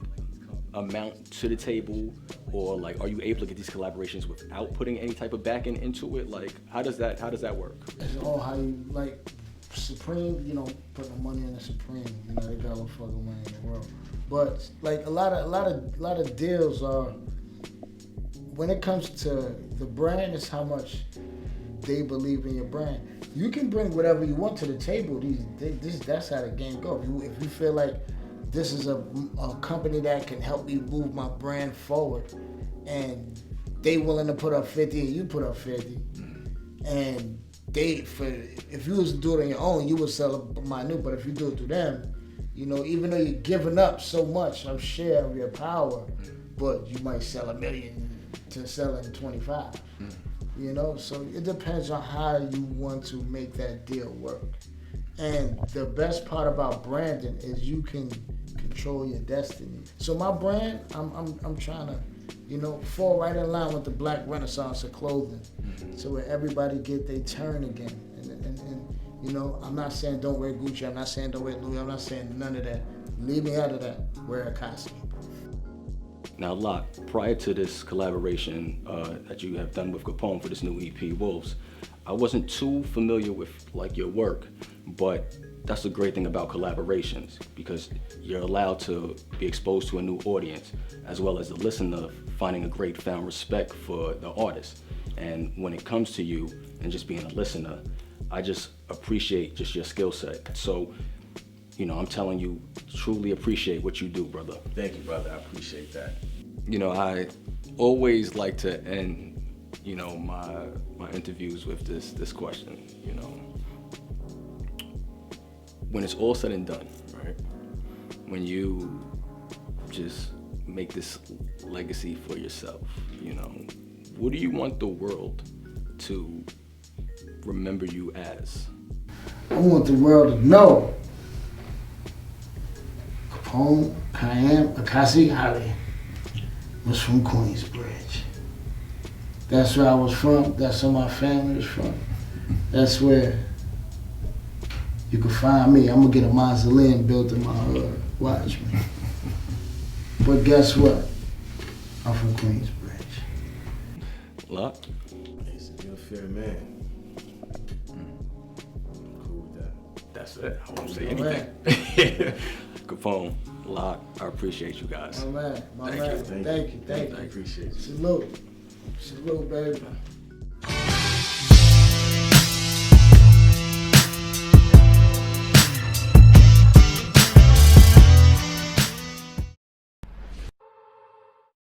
amount to the table, or like, are you able to get these collaborations without putting any type of backing into it? Like, how does that work? It's all how you, like, Supreme, you know, putting the money in the Supreme, you know, they got all the fucking money in the world. But like a lot of deals are, when it comes to the brand, it's how much they believe in your brand. You can bring whatever you want to the table. That's how the game goes. If you feel like this is a company that can help me move my brand forward, and they willing to put up 50 and you put up 50, and if you was to do it on your own, you would sell it minute. But if you do it through them, you know, even though you're giving up so much of share of your power, but you might sell 1 million to selling 25. You know, so it depends on how you want to make that deal work. And the best part about branding is you can control your destiny. So my brand, I'm trying to, you know, fall right in line with the Black Renaissance of clothing, so where everybody get their turn again. And you know, I'm not saying don't wear Gucci, I'm not saying don't wear Louis, I'm not saying none of that. Leave me out of that. Wear Akasi. Now, Lak, prior to this collaboration that you have done with Capone for this new EP, Wolves, I wasn't too familiar with like your work, but that's the great thing about collaborations, because you're allowed to be exposed to a new audience, as well as the listener finding a great found respect for the artist. And when it comes to you and just being a listener, I just appreciate just your skill set. So, you know, I'm telling you, truly appreciate what you do, brother. Thank you, brother. I appreciate that. You know, I always like to end, you know, my interviews with this question, you know. When it's all said and done, right? When you just make this legacy for yourself, you know, what do you want the world to remember you as? I want the world to know Capone Kiam Akasi Holley was from Queensbridge. That's where I was from. That's where my family was from. That's where you can find me. I'm gonna get a mausoleum built in my hood. Watch me. But guess what? I'm from Queensbridge. Lak? You're a fair man. Cool with that. That's it. I won't say anything. Capone, Lak, I appreciate you guys. My man. Thank you. Thank you. I appreciate you. Salute, baby.